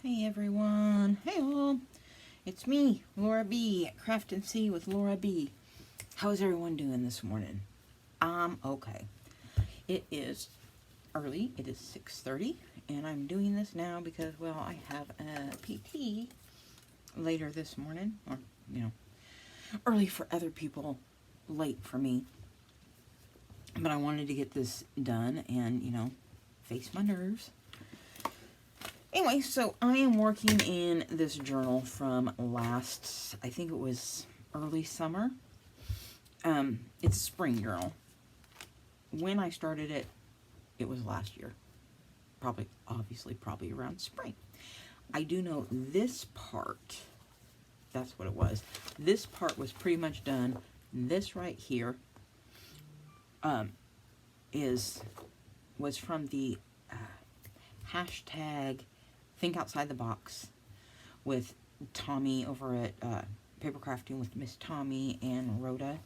Hey everyone, hey all, it's me, Laura B, at Craft and See with Laura B. How's everyone doing this morning? Okay. It is early, it is 6:30, and I'm doing this now because, well, I have a PT later this morning, or, early for other people, late for me. But I wanted to get this done and, face my nerves. Anyway, so I am working in this journal from last, I think it was early summer. It's a spring journal. When I started it, it was last year. Probably around spring. I do know this part, that's what it was. This part was pretty much done. This right here was from the hashtag Think Outside the Box with Tommy over at Paper Crafting with Miss Tommy and Rhoda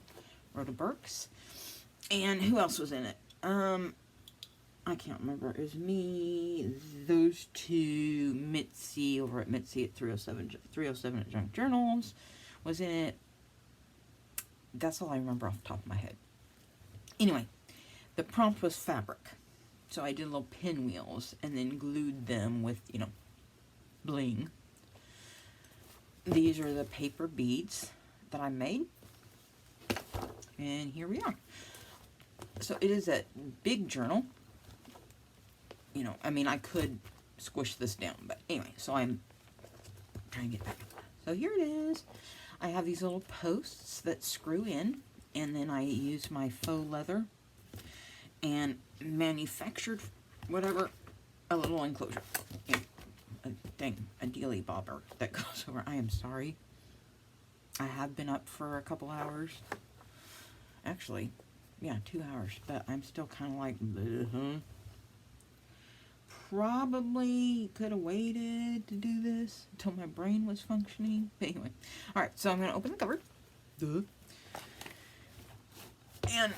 Burks. And who else was in it? I can't remember. It was me, those two, Mitzi over at Mitzi at 307 at Junk Journals was in it. That's all I remember off the top of my head. Anyway, the prompt was fabric. So I did little pinwheels and then glued them with, bling. These are the paper beads that I made. And here we are. So it is a big journal. I could squish this down, but anyway, so I'm trying to get back. So here it is. I have these little posts that screw in, and then I use my faux leather and manufactured a little enclosure. A dealy bobber that goes over. I am sorry. I have been up for a couple hours. Actually, yeah, 2 hours, but I'm still kind of like, probably could have waited to do this until my brain was functioning. But anyway, all right, so I'm going to open the cupboard. And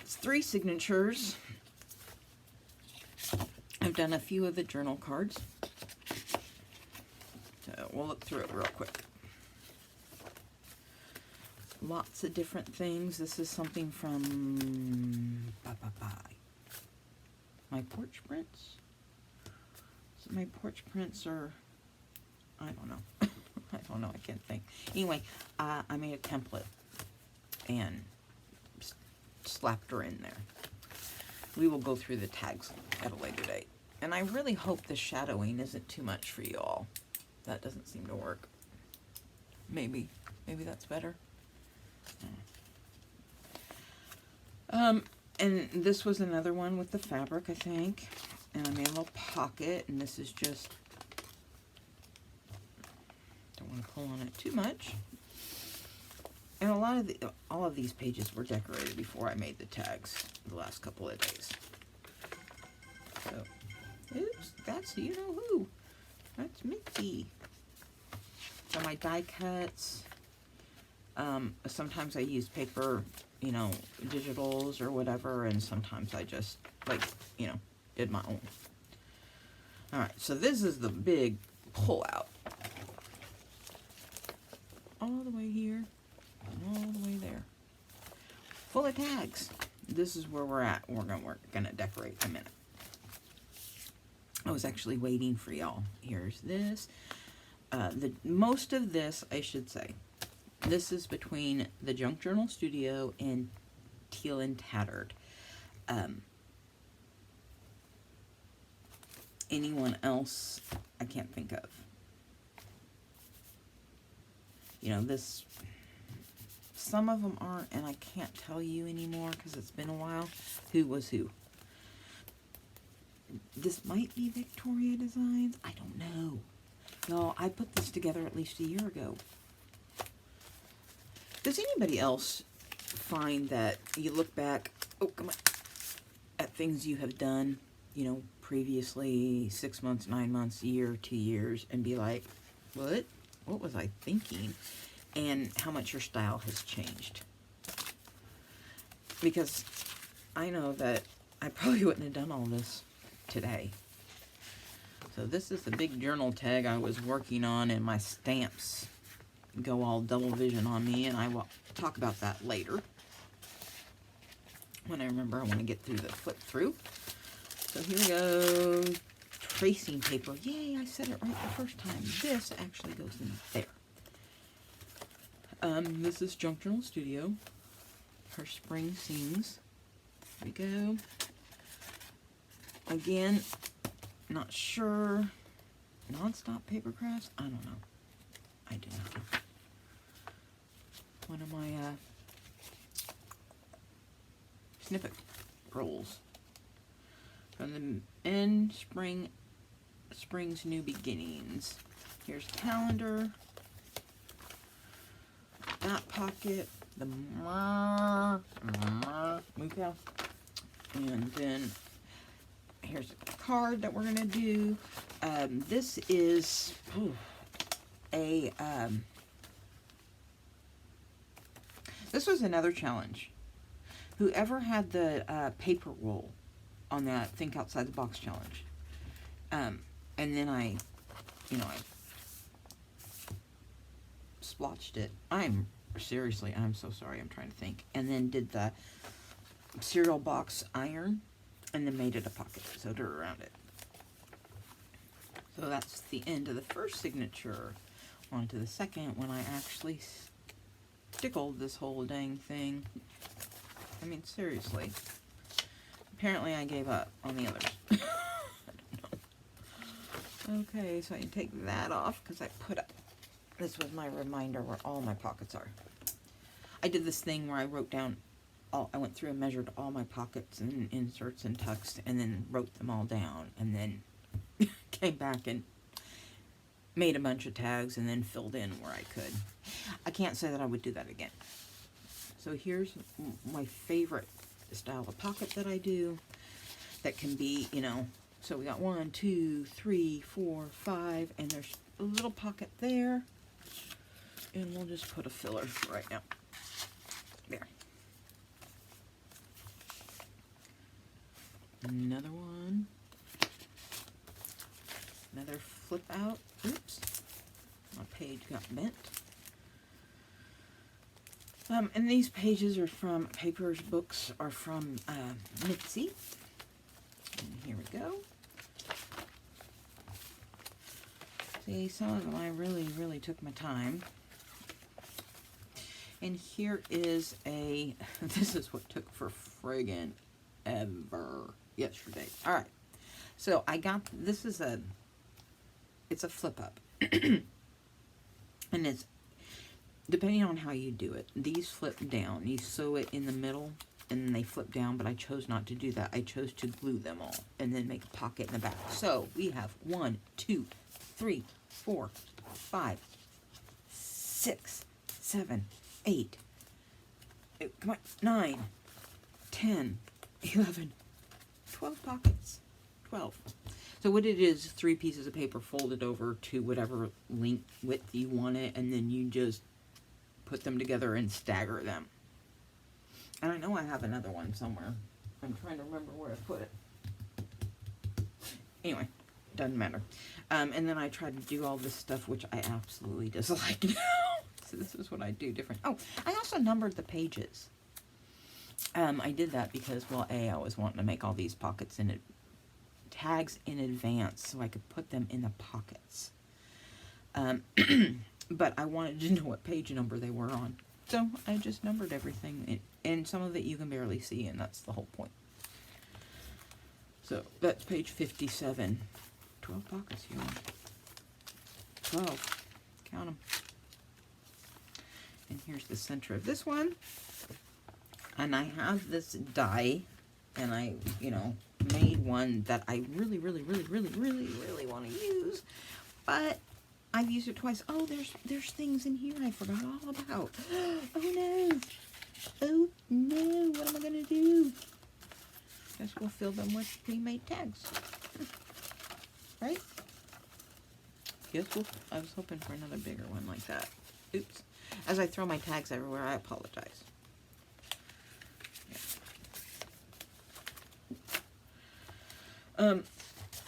3 signatures. I've done a few of the journal cards. So we'll look through it real quick. Lots of different things. This is something from my porch prints. So my porch prints are, I don't know. I can't think. Anyway, I made a template and slapped her in there. We will go through the tags at a later date. And I really hope the shadowing isn't too much for you all. That doesn't seem to work. Maybe that's better. And this was another one with the fabric, I think. And I made a little pocket, and this is just, don't want to pull on it too much. And all of these pages were decorated before I made the tags the last couple of days. So, oops, that's you-know-who. That's Mitzi. So my die cuts. Sometimes I use paper, digitals or whatever, and sometimes I just, did my own. Alright, so this is the big pull-out. All the way here, and all the way there. Full of tags. This is where we're at. We're gonna decorate in a minute. I was actually waiting for y'all. Here's this. Most of this, I should say, this is between the Junk Journal Studio and TealandTattered. Anyone else, I can't think of. Some of them aren't, and I can't tell you anymore because it's been a while. Who was who? This might be Victoria Designs. I don't know. No, I put this together at least a year ago. Does anybody else find that you look back, at things you have done, previously, 6 months, 9 months, a year, 2 years, and be like, what? What was I thinking? And how much your style has changed? Because I know that I probably wouldn't have done all this today. So this is the big journal tag I was working on, and my stamps go all double vision on me, and I will talk about that later when I remember I want to get through the flip through. So here we go. Tracing paper. Yay, I said it right the first time. This actually goes in there. This is Junk Journal Studio. Her spring scenes. Here we go. Again, not sure. Non-stop paper crafts? I don't know. I do not know. One of my snippet rolls from the end spring's new beginnings. Here's the calendar, that pocket, the move out, and then here's a card that we're gonna do. This is this was another challenge. Whoever had the paper roll on that Think Outside the Box challenge, and then I splotched it. I'm so sorry. I'm trying to think. And then did the cereal box iron, and then made it a pocket, sewed it around it. So that's the end of the first signature. On to the second, when I actually stickled this whole dang thing. I mean, seriously. Apparently I gave up on the others. I don't know. Okay, so I can take that off because I put up. This was my reminder where all my pockets are. I did this thing where I wrote down I went through and measured all my pockets and inserts and tucks, and then wrote them all down, and then came back and made a bunch of tags and then filled in where I could. I can't say that I would do that again. So here's my favorite style of pocket that I do that can be, so we got 1, 2, 3, 4, 5, and there's a little pocket there, and we'll just put a filler right now. There. Another one. Another flip out. Oops. My page got bent. And these pages are from books are from Mitzi. And here we go. See, some of them I really took my time. And here is this is what took for friggin' ever yesterday. All right. So I got, it's a flip up. And it's, depending on how you do it, these flip down. You sew it in the middle and then they flip down, but I chose not to do that. I chose to glue them all and then make a pocket in the back. So we have 1, 2, 3, 4, 5, 6, 7, 8, come on, 9, 10, 11, 12 pockets. 12. So what it is, 3 pieces of paper folded over to whatever length width you want it, and then you just put them together and stagger them. And I know I have another one somewhere. I'm trying to remember where I put it. Anyway, doesn't matter. And then I tried to do all this stuff, which I absolutely dislike now. So this is what I do different. Oh, I also numbered the pages. I did that because, well, I was wanting to make all these pockets in it, tags in advance so I could put them in the pockets. But I wanted to know what page number they were on. So I just numbered everything, and some of it you can barely see, and that's the whole point. So that's page 57. 12 pockets here. 12. Count them. And here's the center of this one. And I have this die, and I, made one that I really want to use, but I've used it twice. Oh, there's things in here I forgot all about. Oh no! Oh no! What am I gonna do? Guess we'll fill them with pre-made tags, right? I was hoping for another bigger one like that. Oops! As I throw my tags everywhere, I apologize.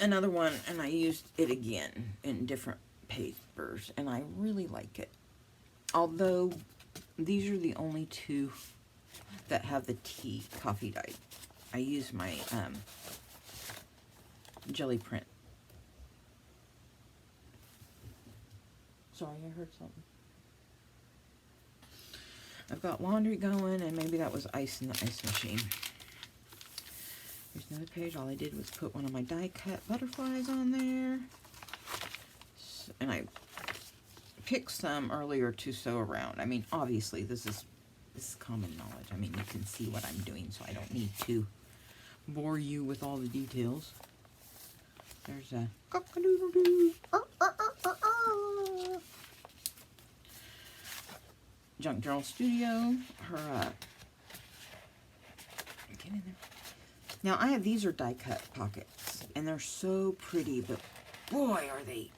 another one, and I used it again in different papers, and I really like it. Although, these are the only two that have the coffee dye. I use my jelly print. Sorry, I heard something. I've got laundry going, and maybe that was ice in the ice machine. Here's another page. All I did was put one of my die-cut butterflies on there. And I picked some earlier to sew around. I mean, obviously, this is common knowledge. I mean, you can see what I'm doing, so I don't need to bore you with all the details. There's a cock-a-doodle-doo. Junk Journal Studio. Her, get in there. Now, I have, these are die-cut pockets, and they're so pretty, but boy, are they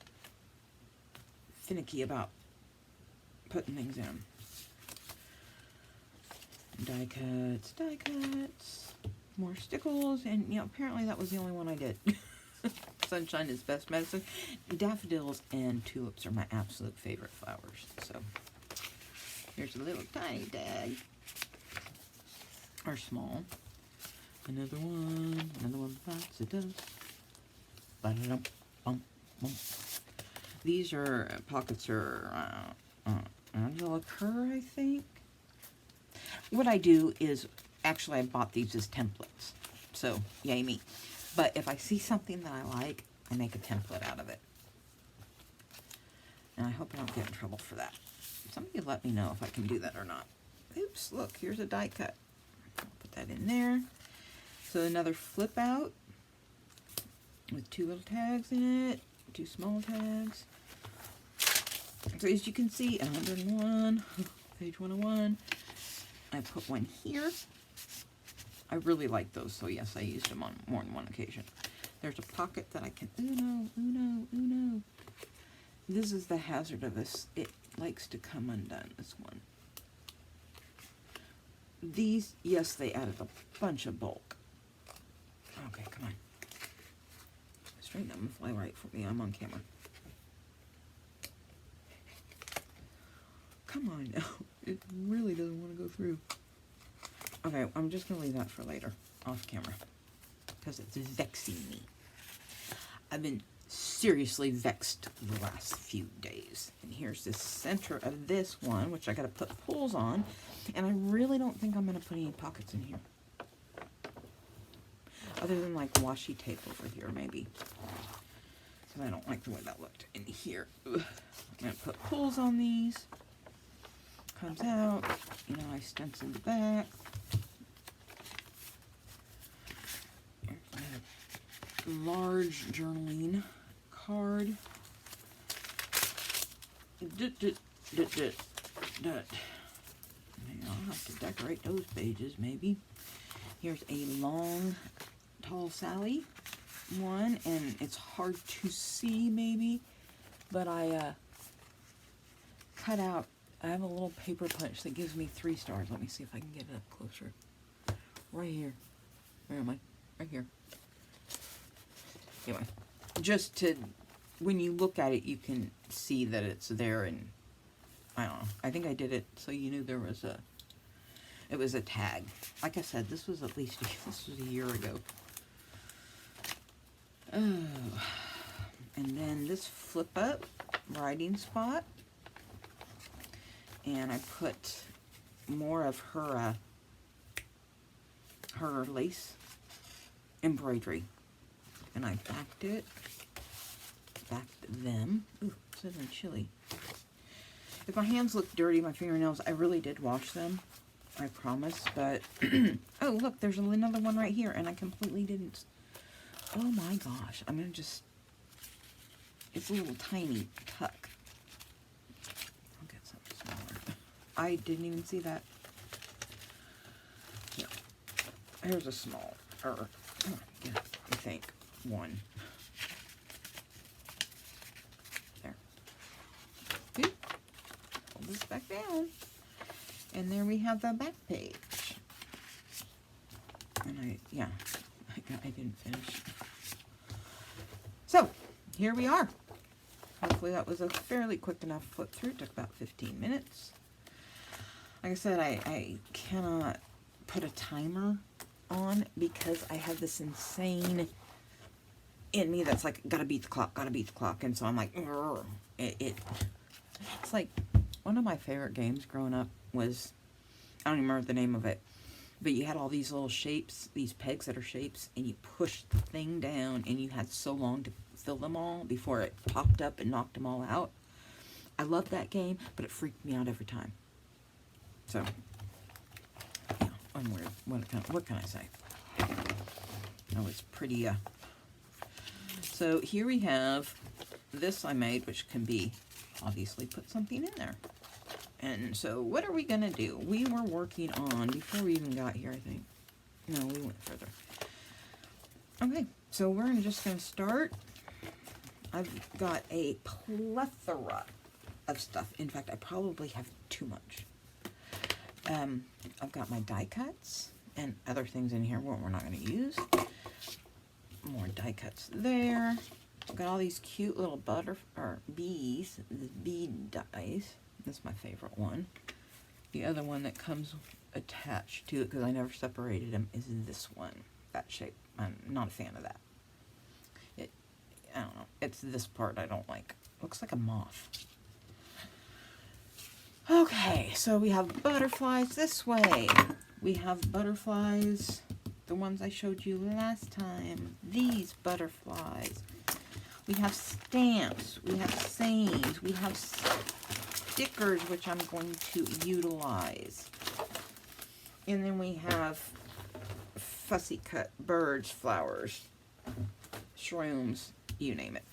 finicky about putting things in. Die cuts, more stickles, and you know, apparently that was the only one I did. Sunshine is best medicine. Daffodils and tulips are my absolute favorite flowers. So here's a little tiny tag, or small. Another one bites the dust. Ba-da-dum-bum, bum. These are pockets are Angela, I think. What I do is, actually I bought these as templates, so yay me. But if I see something that I like, I make a template out of it. And I hope I don't get in trouble for that. Somebody let me know if I can do that or not. Oops, look, here's a die cut. I'll put that in there. So another flip out with 2 little tags in it, 2 small tags. So as you can see, 101, page 101. I put one here. I really like those, so yes, I used them on more than one occasion. There's a pocket that I can, Uno. This is the hazard of this. It likes to come undone, this one. These, yes, they added a bunch of bulk. Okay, come on. Straighten up and fly right for me. I'm on camera. Come on now. It really doesn't want to go through. Okay, I'm just going to leave that for later, off camera, because it's vexing me. I've been seriously vexed the last few days. And here's the center of this one, which I got to put pulls on, and I really don't think I'm going to put any pockets in here. Other than like washi tape over here, maybe. Because I don't like the way that looked in here. Ugh. I'm going to put pulls on these. Comes out, you know, I stenciled the back. Large journaling card. I'll have to decorate those pages, maybe. Here's a long, tall Sally one, and it's hard to see, maybe, but I cut out. I have a little paper punch that gives me 3 stars. Let me see if I can get it up closer. Right here. Where am I? Right here. Anyway, just to, when you look at it, you can see that it's there, and I don't know. I think I did it so you knew there was a, it was a tag. Like I said, this was at least, this was a year ago. Oh. And then this flip up writing spot. And I put more of her her lace embroidery, and I backed them. Ooh, it's a little chilly. If my hands look dirty, my fingernails, I really did wash them, I promise. But oh look, there's another one right here, and I completely didn't. Oh my gosh, I'm gonna just. It's a little tiny tuck. I didn't even see that. Yeah. Here's a small, or I think one. There. Oop. Pull this back down. And there we have the back page. And I didn't finish. So, here we are. Hopefully that was a fairly quick enough flip through. It took about 15 minutes. Like I said, I cannot put a timer on because I have this insane in me that's like, gotta beat the clock. And so I'm like, it's like, one of my favorite games growing up was, I don't even remember the name of it, but you had all these little shapes, these pegs that are shapes, and you pushed the thing down, and you had so long to fill them all before it popped up and knocked them all out. I loved that game, but it freaked me out every time. So, yeah, I'm weird. What can I say? Oh, it's pretty, So here we have this I made, which can be, obviously, put something in there. And so what are we going to do? We were working on, before we even got here, I think. No, we went further. Okay, so we're just going to start. I've got a plethora of stuff. In fact, I probably have too much. I've got my die cuts and other things in here we're not going to use. More die cuts there. I've got all these cute little bees, the bead dies. This is my favorite one. The other one that comes attached to it, because I never separated them, is this one. That shape. I'm not a fan of that. I don't know. It's this part I don't like. Looks like a moth. Okay, so we have butterflies this way. We have butterflies, the ones I showed you last time. These butterflies. We have stamps. We have sayings. We have stickers, which I'm going to utilize. And then we have fussy cut birds, flowers, shrooms, you name it.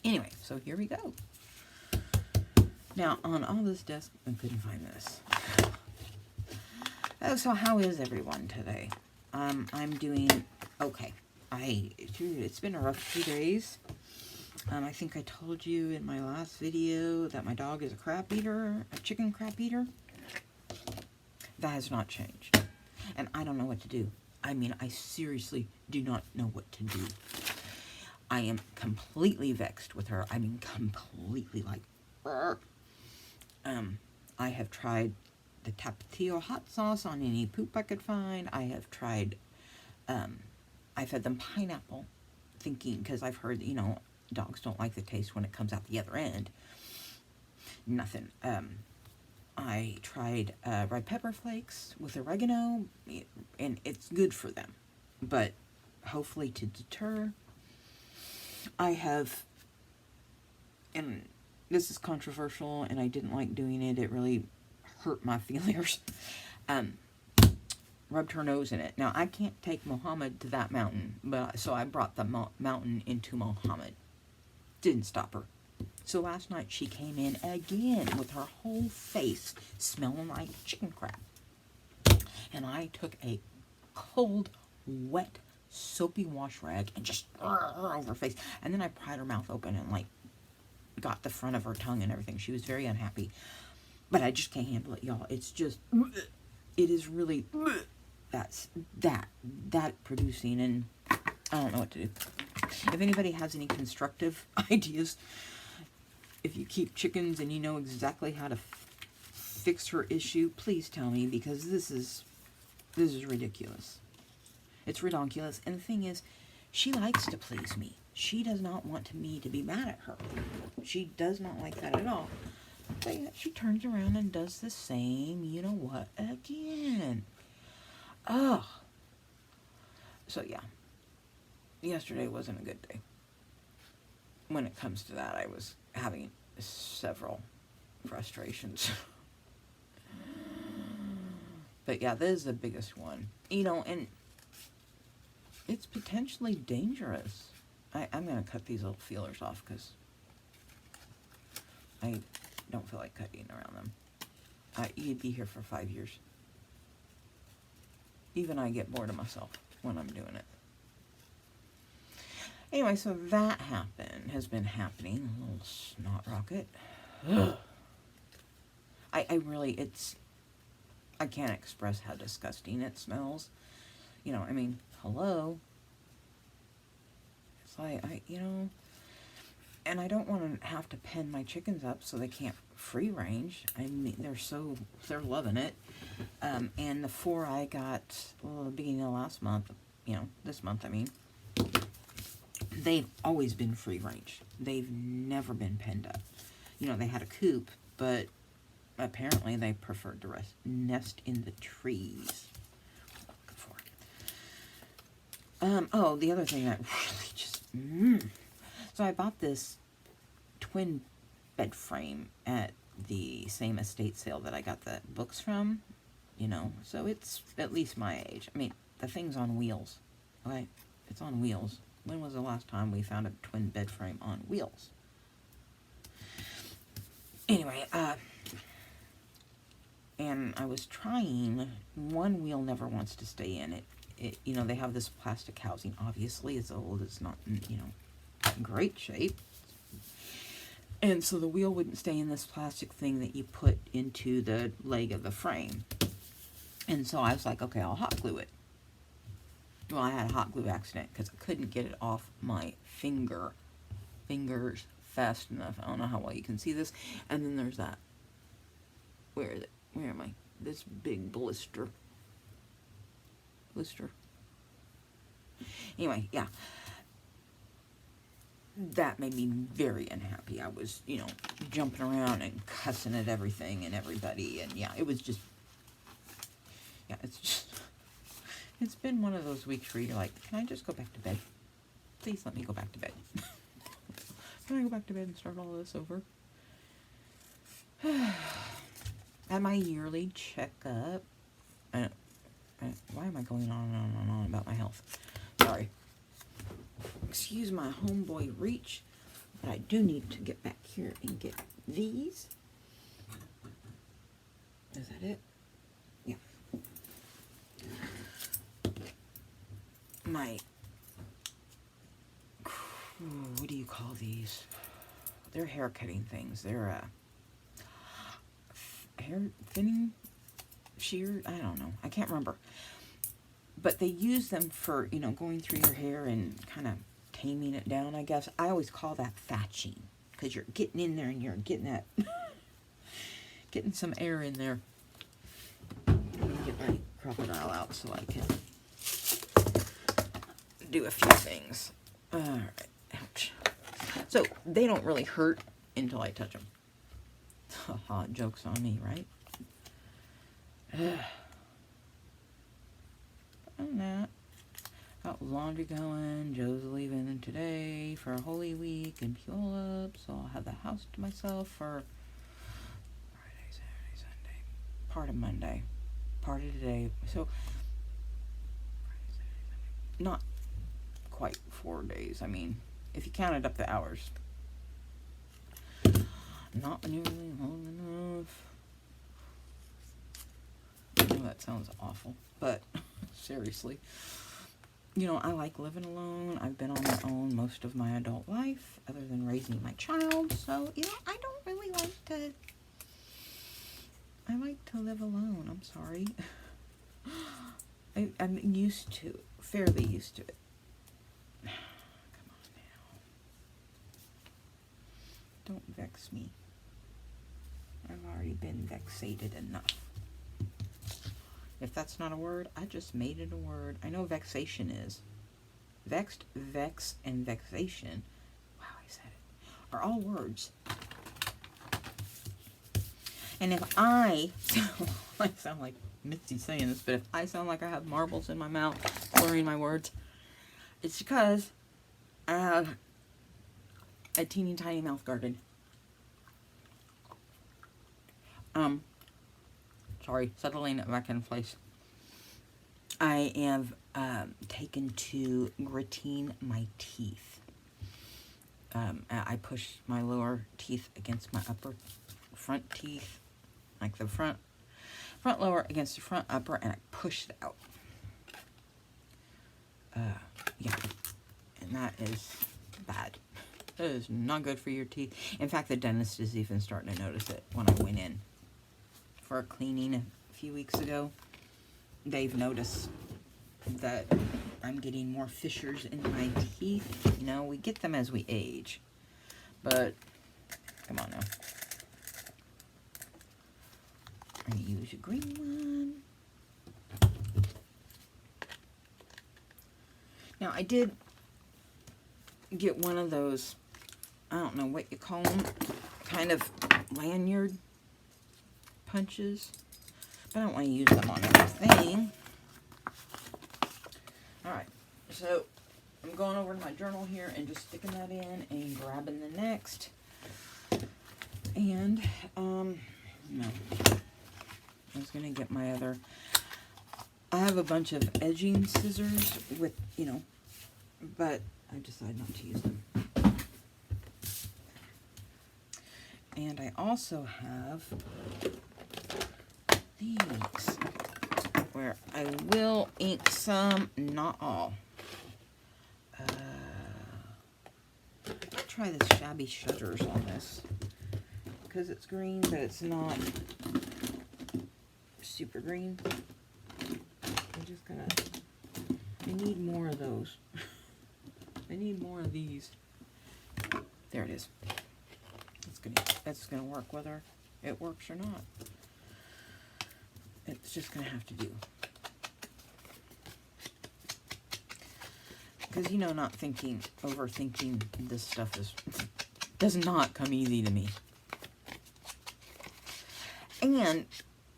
Anyway, so here we go. Now, on all this desk, I couldn't find this. Oh, so how is everyone today? I'm doing okay. It's been a rough few days. I think I told you in my last video that my dog is a crap eater, a chicken crap eater. That has not changed. And I don't know what to do. I mean, I seriously do not know what to do. I am completely vexed with her. I mean, completely like, I have tried the Tapatio hot sauce on any poop I could find. I have tried, I fed them pineapple, thinking, because I've heard, you know, dogs don't like the taste when it comes out the other end. Nothing. I tried red pepper flakes with oregano, and it's good for them. But hopefully to deter, I have, and this is controversial, and I didn't like doing it. It really hurt my feelers. Rubbed her nose in it. Now, I can't take Mohammed to that mountain, but so I brought the mountain into Mohammed. Didn't stop her. So last night she came in again with her whole face smelling like chicken crap. And I took a cold, wet, soapy wash rag and just over her face. And then I pried her mouth open and like got the front of her tongue and everything. She was very unhappy. But I just can't handle it, y'all. It's just, it is really, that's that producing, and I don't know what to do. If anybody has any constructive ideas, if you keep chickens and you know exactly how to fix her issue, please tell me, because this is ridiculous. It's ridiculous. And the thing is, she likes to please me. She does not want me to be mad at her. She does not like that at all. But yet she turns around and does the same, you know what, again. Ugh. So yeah. Yesterday wasn't a good day. When it comes to that, I was having several frustrations. But yeah, this is the biggest one. You know, and it's potentially dangerous. I'm going to cut these little feelers off because I don't feel like cutting around them. You'd be here for 5 years. Even I get bored of myself when I'm doing it. Anyway, so that has been happening. A little snot rocket. Ugh. I really, I can't express how disgusting it smells. You know, I mean, hello. It's like, you know, and I don't want to have to pen my chickens up so they can't free range. I mean, they're loving it. And the 4 I got, well, the beginning of last month, you know, this month, I mean, they've always been free range. They've never been penned up. You know, they had a coop, but apparently they preferred to nest in the trees. Oh, the other thing that really just, so I bought this twin bed frame at the same estate sale that I got the books from, you know, so it's at least my age. I mean, the thing's on wheels, okay? It's on wheels. When was the last time we found a twin bed frame on wheels? Anyway, and I was trying, one wheel never wants to stay in it. You know, they have this plastic housing. Obviously, it's old. It's not, you know, in great shape. And so the wheel wouldn't stay in this plastic thing that you put into the leg of the frame. And so I was like, okay, I'll hot glue it. Well, I had a hot glue accident because I couldn't get it off my fingers fast enough. I don't know how well you can see this. And then there's that. Where is it? Where am I? This big blister. Anyway, yeah. That made me very unhappy. I was, you know, jumping around and cussing at everything and everybody. And yeah, it was just, yeah, it's been one of those weeks where you're like, can I just go back to bed? Please let me go back to bed. Can I go back to bed and start all this over? At my yearly checkup, why am I going on and on and on about my health? Sorry. Excuse my homeboy reach, but I do need to get back here and get these. Is that it? Yeah. My, what do you call these? They're hair cutting things. They're hair thinning shears. I don't know. I can't remember. But they use them for, you know, going through your hair and kind of taming it down, I guess. I always call that thatching, because you're getting in there and you're getting that, getting some air in there. Let me get my crocodile out so I can do a few things. Alright, ouch. So, they don't really hurt until I touch them. Haha, joke's on me, right? And that. Got laundry going. Joe's leaving today for a Holy Week and Pulip, so I'll have the house to myself for Friday, Saturday, Sunday, part of Monday, part of today. So Friday, Saturday, Sunday. Not quite 4 days. I mean, if you counted up the hours, not nearly long enough. I know that sounds awful, but seriously. You know, I like living alone. I've been on my own most of my adult life, other than raising my child. So, you know, I don't really like to... I like to live alone. I'm sorry. I'm used to it. Fairly used to it. Come on now. Don't vex me. I've already been vexated enough. If that's not a word, I just made it a word. I know vexation is. Vexed, vex, and vexation, wow, I said it, are all words. And if I sound like Mitzi saying this, but if I sound like I have marbles in my mouth, slurring my words, it's because I have a teeny tiny mouth garden. Sorry, settling it back in place. I have taken to gritting my teeth. I push my lower teeth against my upper front teeth, like the front lower against the front upper, and I push it out. Yeah, and that is bad. That is not good for your teeth. In fact, the dentist is even starting to notice it when I went in for a cleaning a few weeks ago. They've noticed that I'm getting more fissures in my teeth. You know, we get them as we age. But, come on now. I'm going to use a green one. Now, I did get one of those, I don't know what you call them, kind of lanyard punches. But I don't want to use them on everything. Alright, so I'm going over to my journal here and just sticking that in and grabbing the next. And, no. I was going to get my other, I have a bunch of edging scissors with, you know, but I decided not to use them. And I also have these, where I will ink some, not all. I'll try this Shabby Shutters on this, because it's green, but it's not super green. I'm just gonna, I need more of those. I need more of these. There it is. That's gonna work whether it works or not. It's just gonna have to do. Because, you know, not thinking, overthinking this stuff does not come easy to me. And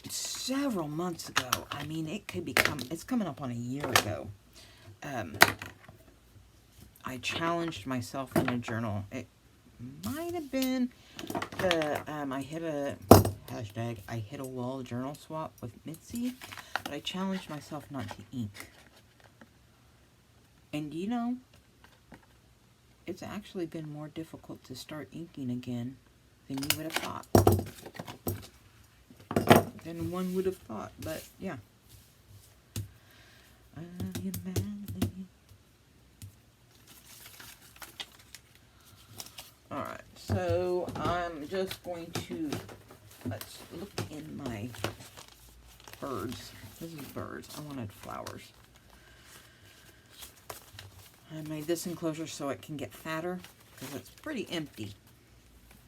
several months ago, I mean, it's coming up on a year ago, I challenged myself in a journal. It might have been I hit a wall journal swap with Mitzi, but I challenged myself not to ink. And you know, it's actually been more difficult to start inking again than you would have thought. Than one would have thought, but yeah. Alright, so I'm just going to, let's look in my birds. This is birds. I wanted flowers. I made this enclosure so it can get fatter, because it's pretty empty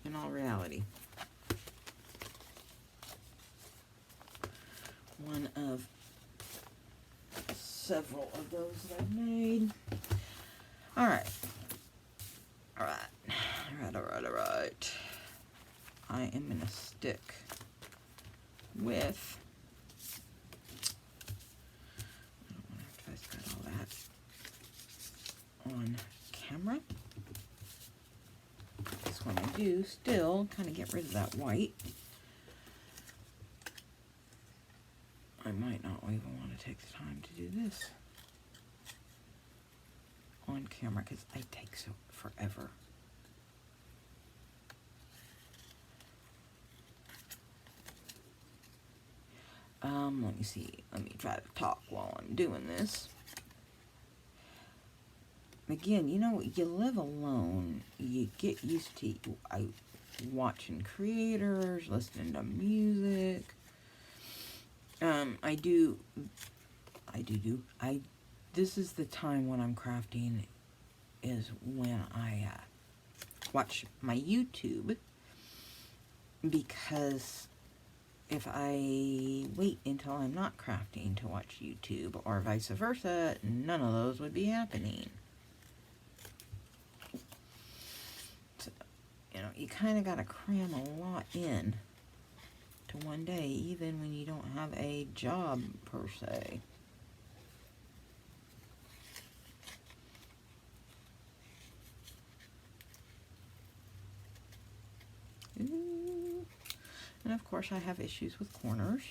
in all reality. One of several of those that I've made. Alright. Alright. I am going to stick with, I don't want to have to cut all that on camera. This one I do still kind of get rid of that white. I might not even want to take the time to do this on camera because it takes so forever. Let me see. Let me try to talk while I'm doing this. Again, you know, you live alone. You get used to watching creators, listening to music. This is the time when I'm crafting, is when I watch my YouTube, because if I wait until I'm not crafting to watch YouTube, or vice versa, none of those would be happening. So, you know, you kind of got to cram a lot in to one day, even when you don't have a job per se. Ooh. And of course I have issues with corners.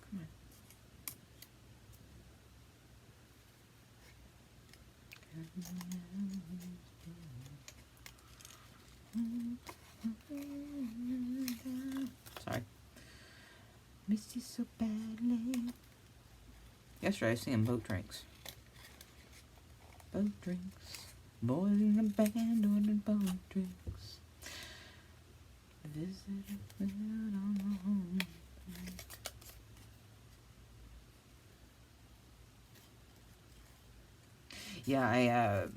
Come on. Sorry. Missed you so badly. Yesterday I was singing boat drinks. Boat drinks. Boys in the band ordering boat drinks. Visit a friend on the home. Yeah,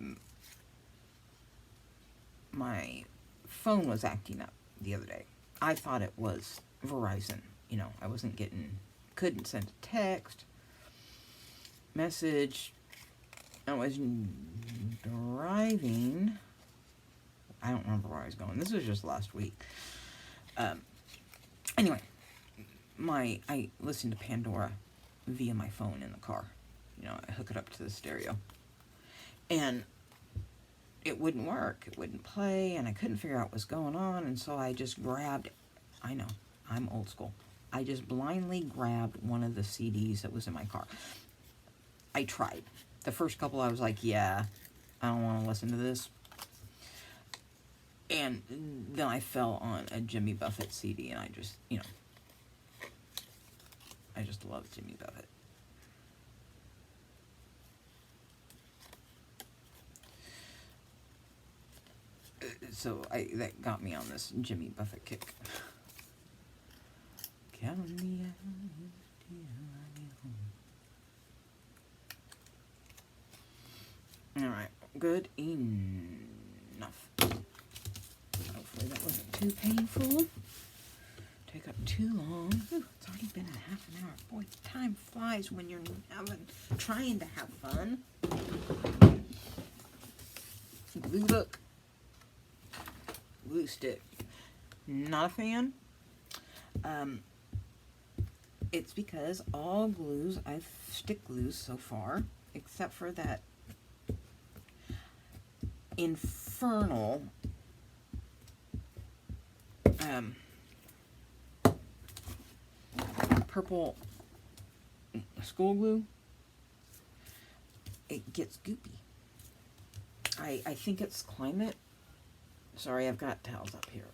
my phone was acting up the other day. I thought it was Verizon. You know, I wasn't getting, couldn't send a text, message. I was driving. I don't remember where I was going. This was just last week. Anyway, I listened to Pandora via my phone in the car. You know, I hook it up to the stereo. And it wouldn't work. It wouldn't play, and I couldn't figure out what was going on, and so I just grabbed, I know, I'm old school. I just blindly grabbed one of the CDs that was in my car. I tried. The first couple I was like, yeah, I don't want to listen to this. And then I fell on a Jimmy Buffett CD, and I just, you know, I just love Jimmy Buffett. So that got me on this Jimmy Buffett kick. Count me out till I get home. Alright, good enough. Hopefully that wasn't too painful. Take up too long. Ooh, it's already been a half an hour. Boy, time flies when you're trying to have fun. Glue book. Glue stick. Not a fan. It's because all glues, I've stick glues so far, except for that infernal purple school glue, it gets goopy. I think it's climate. Sorry, I've got towels up here.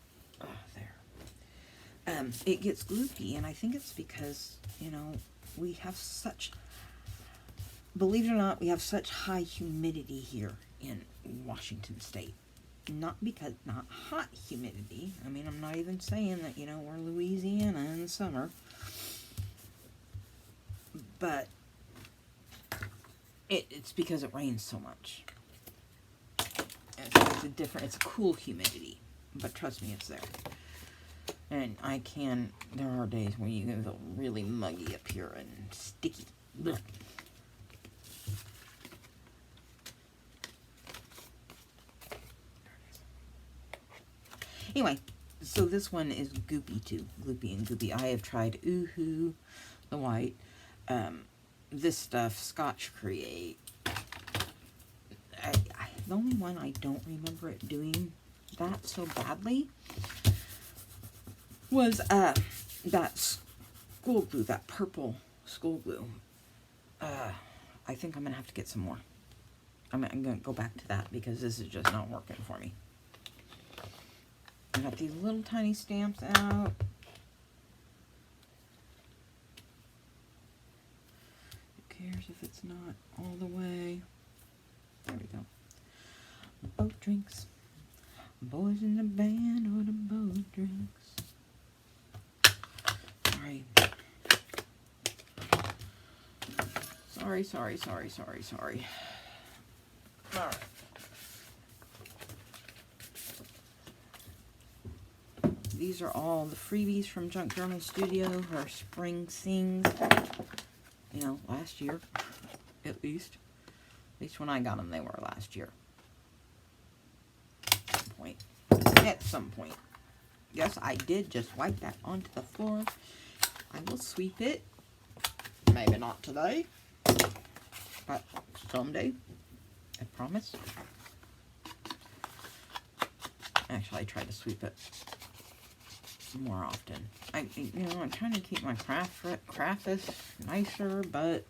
Oh, there. It gets gloopy, and I think it's because, you know, we have such, believe it or not, we have such high humidity here in Washington State. Not hot humidity. I mean, I'm not even saying that, you know, we're Louisiana in the summer. But it's because it rains so much. And so it's a cool humidity. But trust me, it's there. And there are days when you feel really muggy up here and sticky. Blech. Anyway, so this one is goopy too. Gloopy and goopy. I have tried Oohoo, the white. This stuff, Scotch Create. The only one I don't remember it doing that so badly was that school glue, that purple school glue. I think I'm going to have to get some more. I'm going to go back to that because this is just not working for me. I got these little tiny stamps out. Who cares if it's not all the way? There we go. Boat drinks. Boys in the band or the boat drinks. Sorry. Alright. These are all the freebies from Junk Journal Studio, our spring sings. You know, last year, at least. At least when I got them, they were last year. At some point. Yes, I did just wipe that onto the floor. I will sweep it. Maybe not today, but someday. I promise. Actually, I try to sweep it more often. I'm trying to keep my craft nicer, but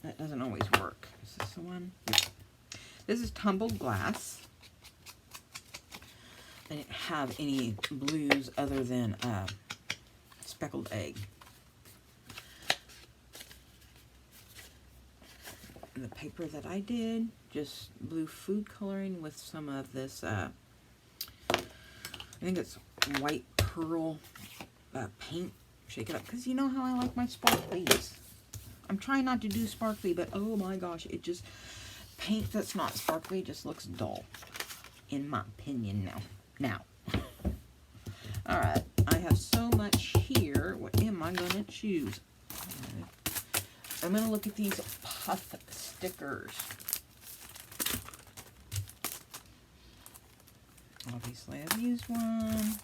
that doesn't always work. Is this the one? Yep. This is tumbled glass. I didn't have any blues other than speckled egg. And the paper that I did, just blue food coloring with some of this, I think it's white pearl paint. Shake it up, because you know how I like my sparklies. I'm trying not to do sparkly, but oh my gosh, it just, paint that's not sparkly just looks dull, in my opinion now. All right, I have so much here. What am I going to choose? I'm going to look at these puff stickers. Obviously, I've used one.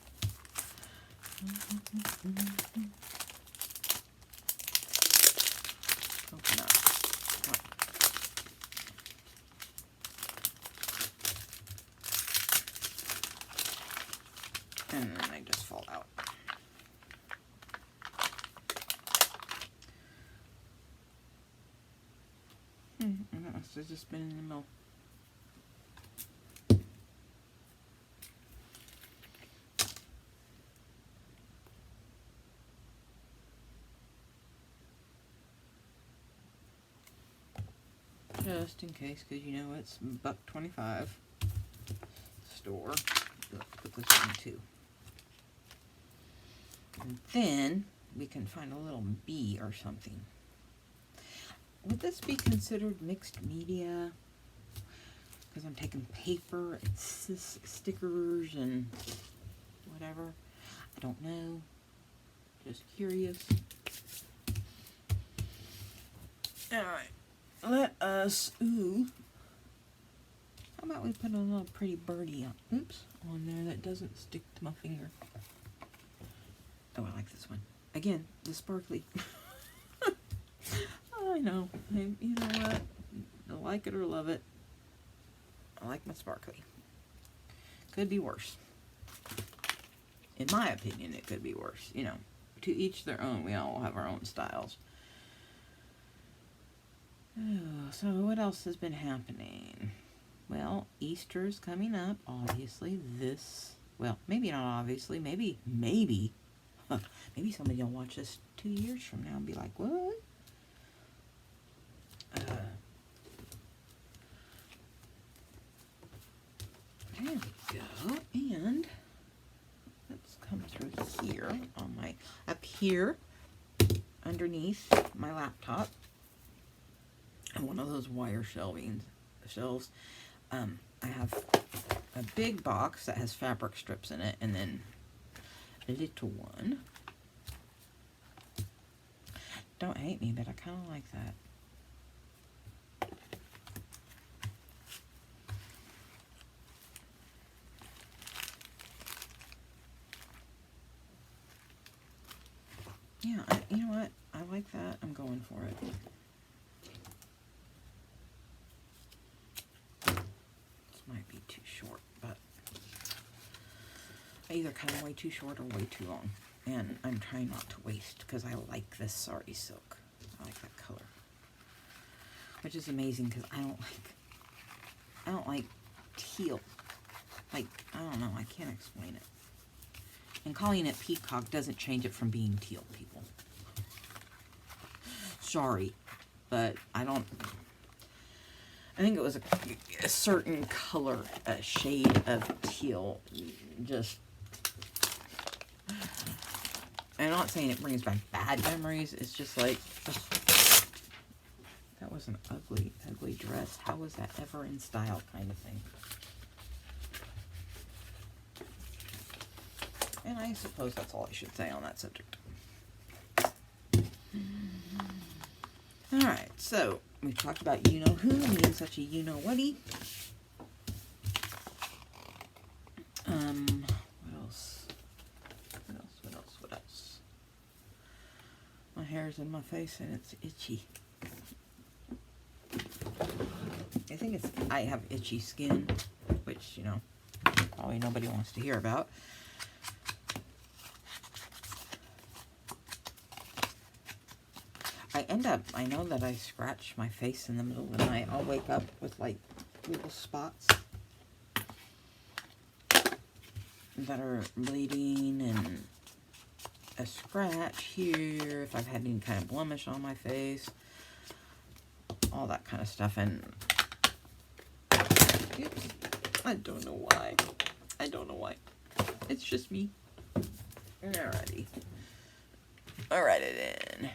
Open up. And then they just fall out. That must have just been in the middle. Just in case, because you know it's $1.25 store. Put this one too. And then we can find a little bee or something. Would this be considered mixed media? Because I'm taking paper and stickers and whatever. I don't know. Just curious. Alright. Let us, how about we put a little pretty birdie on there that doesn't stick to my finger. Oh, I like this one. Again, the sparkly. I know. You know what? I like it or love it. I like my sparkly. Could be worse. In my opinion, it could be worse. You know, to each their own. We all have our own styles. Oh, so what else has been happening? Well, Easter's coming up. Obviously, well, maybe not obviously. Maybe somebody will watch this 2 years from now and be like, what? There we go. And let's come through here on up here underneath my laptop. And one of those wire shelves. I have a big box that has fabric strips in it, and then a little one. Don't hate me, but I kind of like that. Yeah, you know what? I like that. I'm going for it. Might be too short, but I either cut them way too short or way too long, and I'm trying not to waste because I like this sari silk. I like that color, which is amazing because I don't like teal. Like, I don't know, I can't explain it. And calling it peacock doesn't change it from being teal, people. Sorry, but I think it was a certain color, a shade of teal. Just, I'm not saying it brings back bad memories. It's just like, ugh, that was an ugly, ugly dress. How was that ever in style, kind of thing? And I suppose that's all I should say on that subject. Alright, so we talked about you-know-who, me and such a you-know-whaty. What else? What else? My hair's in my face and it's itchy. I think I have itchy skin, which, you know, probably nobody wants to hear about. I know that I scratch my face in the middle of the night. I'll wake up with like little spots that are bleeding and a scratch here if I've had any kind of blemish on my face, all that kind of stuff. And oops, I don't know why. It's just me. Alrighty. I'll write it in.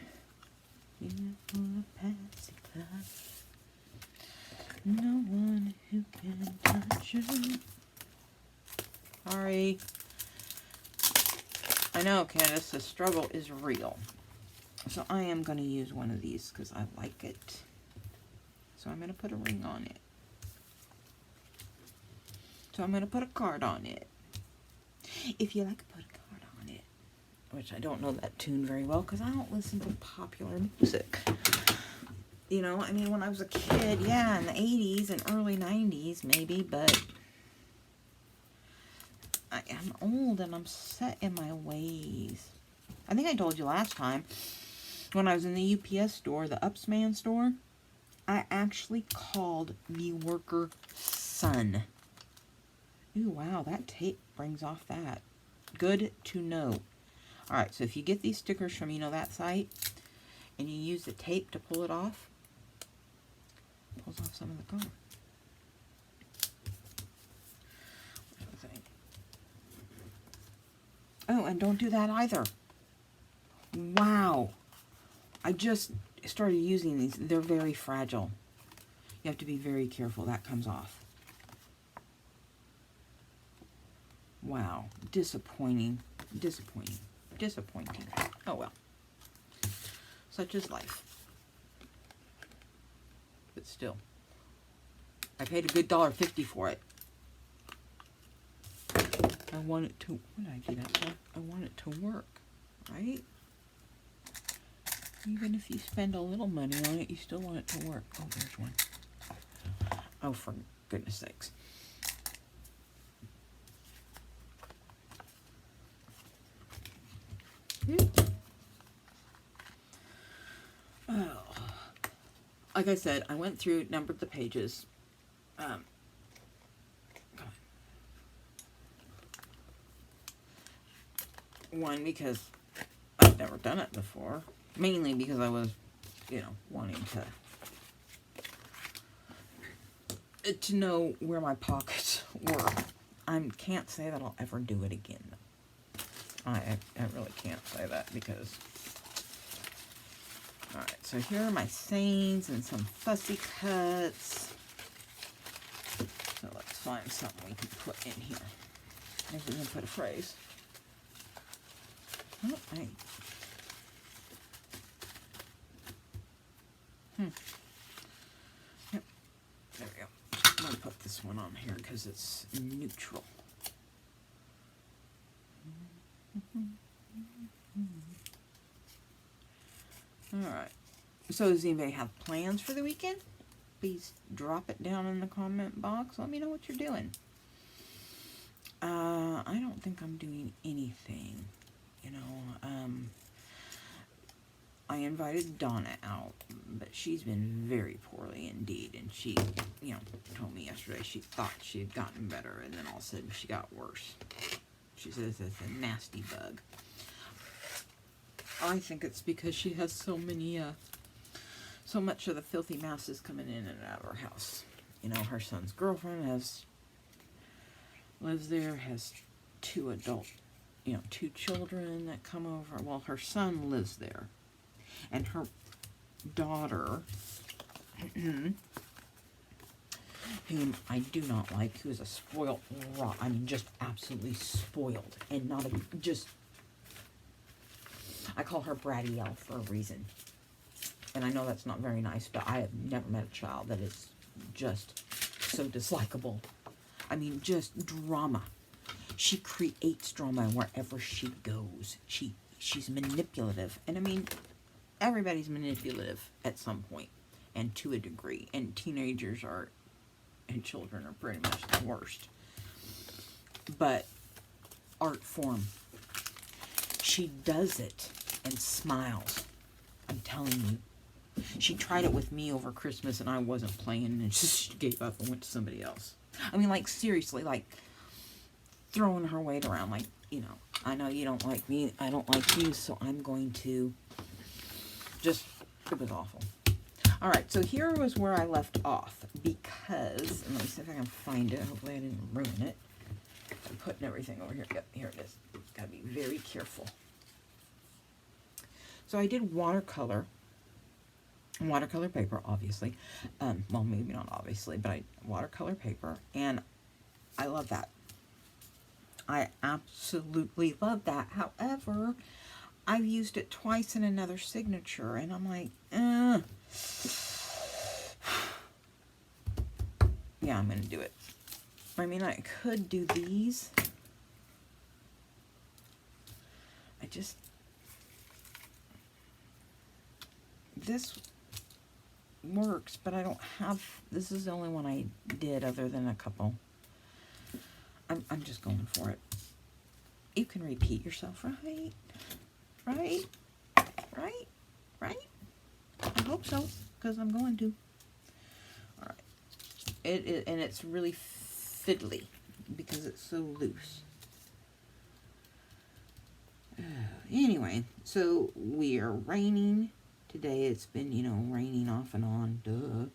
You are Patsy Cline. No one who can touch you. Sorry. I know, Candace, the struggle is real. So I am going to use one of these because I like it. So I'm going to put a ring on it. So I'm going to put a card on it. If you like to put a card on it. Which I don't know that tune very well because I don't listen to popular music. You know, I mean, when I was a kid, yeah, in the 80s and early 90s maybe, but I am old and I'm set in my ways. I think I told you last time, when I was in the UPS store, the Upsman store, I actually called the worker son. Ooh, wow, that tape brings off that. Good to know. Alright, so if you get these stickers from, you know, that site, and you use the tape to pull it off, it pulls off some of the color. Oh, and don't do that either. Wow. I just started using these. They're very fragile. You have to be very careful. That comes off. Wow. Disappointing. Disappointing. Disappointing. Oh well. Such is life. But still. I paid a good $1.50 for it. I want it to, what did I do that for? I want it to work, right? Even if you spend a little money on it, you still want it to work. Oh, there's one. Oh, for goodness sakes. Oh. Like I said, I went through, numbered the pages. One, because I've never done it before. Mainly because I was, you know, wanting to know where my pockets were. I can't say that I'll ever do it again. I really can't say that because... Alright, so here are my sayings and some fussy cuts. So let's find something we can put in here. Maybe we can put a phrase. Oh, hey. Yep. There we go. I'm going to put this one on here because it's neutral. Alright. So does anybody have plans for the weekend? Please drop it down in the comment box. Let me know what you're doing. I don't think I'm doing anything. You know, I invited Donna out, but she's been very poorly indeed, and she, you know, told me yesterday she thought she had gotten better, and then all of a sudden she got worse. She says it's a nasty bug. I think it's because she has so many, so much of the filthy masses coming in and out of her house. You know, her son's girlfriend lives there, has two children that come over. Well, her son lives there. And her daughter, whom I do not like, who is a spoiled rot. I mean, just absolutely spoiled. And not just... I call her Bratty L for a reason. And I know that's not very nice, but I have never met a child that is just so dislikable. I mean, just drama. She creates drama wherever she goes. She's manipulative. And I mean, everybody's manipulative at some point, and to a degree. And teenagers and children are pretty much the worst. But art form. She does it and smiles. I'm telling you. She tried it with me over Christmas and I wasn't playing, and she gave up and went to somebody else. I mean, like, seriously, like, throwing her weight around, like, you know, I know you don't like me, I don't like you, so I'm going to just, it was awful. Alright, so here was where I left off, because, and let me see if I can find it, hopefully I didn't ruin it. I'm putting everything over here. Yep, here it is. Gotta be very careful. So I did watercolor watercolor paper, obviously. Well, maybe not obviously, but watercolor paper, and I love that. I absolutely love that. However, I've used it twice in another signature, and I'm like, yeah, I'm going to do it. I mean, I could do these. This works, but I don't have, this is the only one I did other than a couple. I'm just going for it. You can repeat yourself, right? Right? Right? Right? I hope so, because I'm going to. All right. And it's really fiddly because it's so loose. Anyway, so we are raining today. It's been, raining off and on. Duh.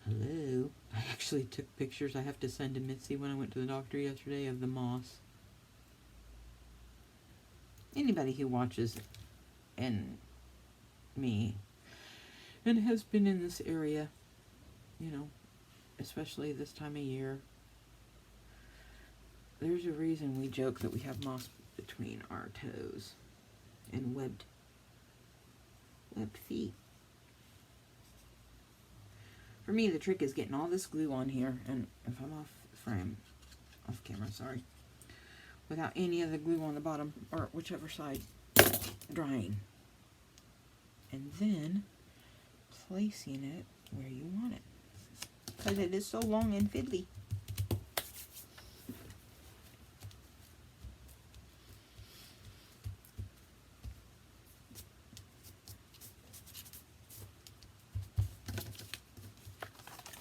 Hello. I actually took pictures I have to send to Mitzi when I went to the doctor yesterday of the moss. Anybody who watches and me and has been in this area, especially this time of year, there's a reason we joke that we have moss between our toes and webbed feet. For me, the trick is getting all this glue on here, and if I'm off camera, sorry, without any of the glue on the bottom, or whichever side, drying. And then placing it where you want it, because it is so long and fiddly.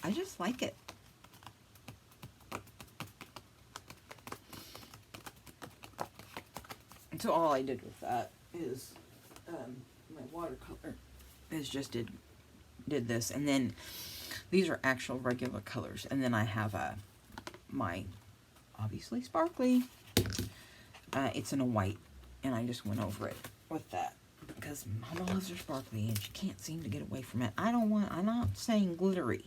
I just like it. And so all I did with that is my watercolor is just did this, and then these are actual regular colors, and then I have my obviously sparkly. It's in a white, and I just went over it with that because Mama loves her sparkly, and she can't seem to get away from it. I'm not saying glittery.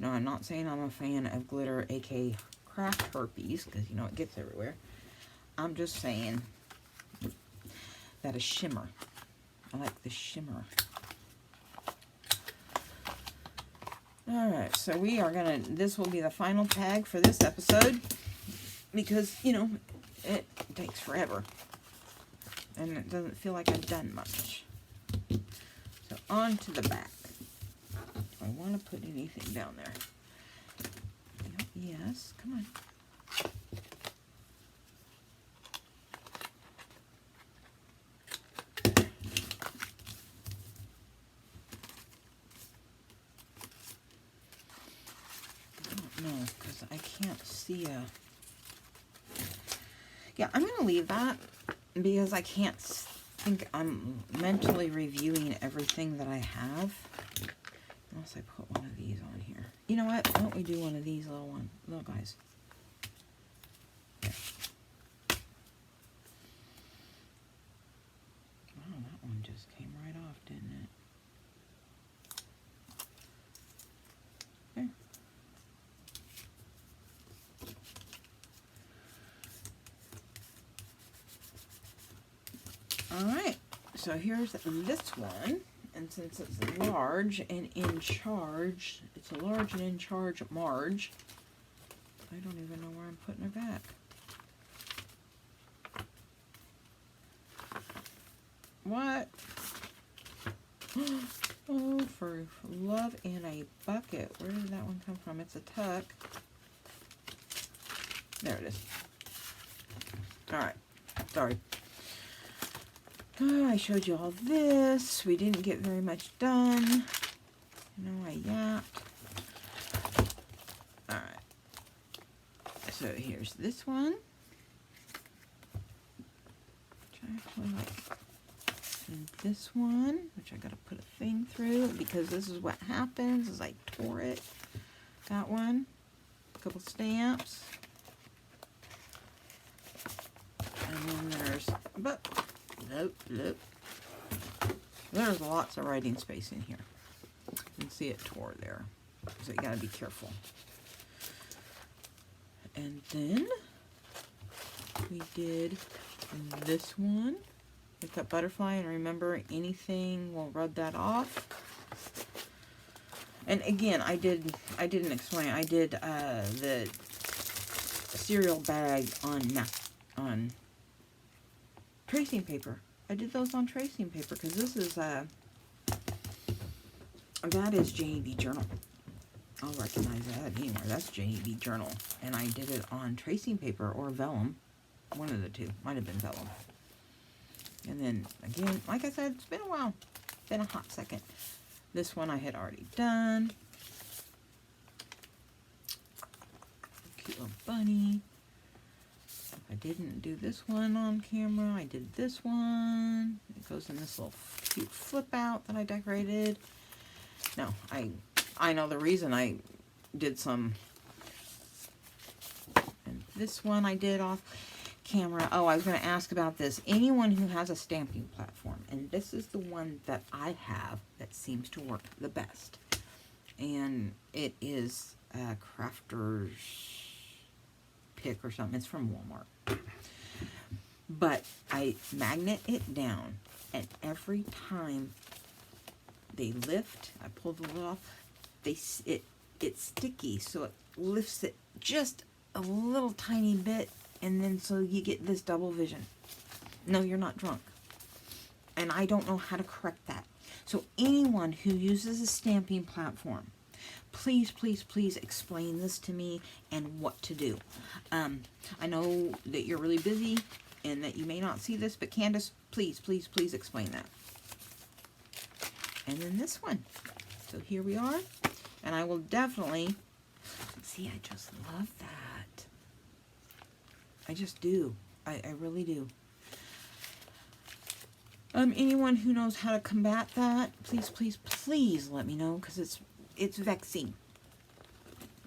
I'm not saying I'm a fan of glitter, aka craft herpes, because it gets everywhere. I'm just saying that a shimmer. I like the shimmer. Alright, so we are gonna, this will be the final tag for this episode, because, it takes forever. And it doesn't feel like I've done much. So on to the back. Do I want to put anything down there? Yes, come on. I don't know, because I can't see a... Yeah, I'm going to leave that, because I can't think I'm mentally reviewing everything that I have. Unless I put one of these on here. You know what? Why don't we do one of these little guys? There. Wow, that one just came right off, didn't it? There. Alright, so here's this one. And since it's large and in charge, it's a large and in charge Marge. I don't even know where I'm putting her back. What? Oh, for love and a bucket. Where did that one come from? It's a tuck. There it is. Alright. Sorry. Oh, I showed you all this. We didn't get very much done. I yapped. Alright. So here's this one. Which I actually like. And this one, which I gotta put a thing through, because this is what happens, is I tore it. Got one. A couple stamps. And then there's, but nope. There's lots of writing space in here. You can see it tore there, so you gotta be careful. And then we did this one with that butterfly, and remember, anything will rub that off. And again, I didn't explain. I did the cereal bag on tracing paper. I did those on tracing paper because this is that is J.E.B. Journal. I'll recognize that anywhere. That's J.E.B. Journal, and I did it on tracing paper or vellum, one of the two. Might have been vellum. And then again, like I said, it's been a while. It's been a hot second. This one I had already done. Cute little bunny. I didn't do this one on camera. I did this one. It goes in this little cute flip out that I decorated. No, I know the reason I did some. And this one I did off camera. Oh, I was going to ask about this. Anyone who has a stamping platform, and this is the one that I have that seems to work the best. And it is a Crafter's Pick or something. It's from Walmart. But I magnet it down, and every time they lift, I pull the lid off, it's sticky, so it lifts it just a little tiny bit, and then so you get this double vision. No, you're not drunk. And I don't know how to correct that. So anyone who uses a stamping platform, please, please, please explain this to me and what to do. I know that you're really busy and that you may not see this, but Candace, please, please, please explain that. And then this one. So here we are. And I will definitely, see, I just love that. I just do. I really do. Anyone who knows how to combat that, please, please, please let me know, because it's vexing.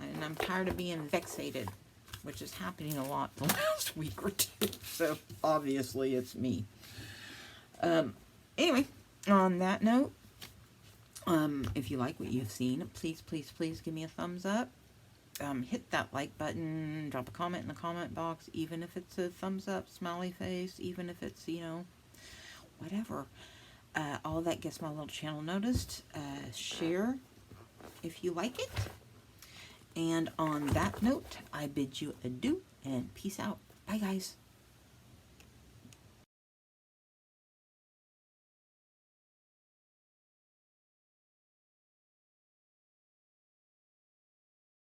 And I'm tired of being vexated, which is happening a lot the last week or two. So obviously it's me. Anyway, on that note, if you like what you've seen, please, please, please give me a thumbs up. Hit that like button, drop a comment in the comment box, even if it's a thumbs up, smiley face, even if it's, you know, whatever. All that gets my little channel noticed. Share if you like it. And on that note, I bid you adieu and peace out. Bye, guys.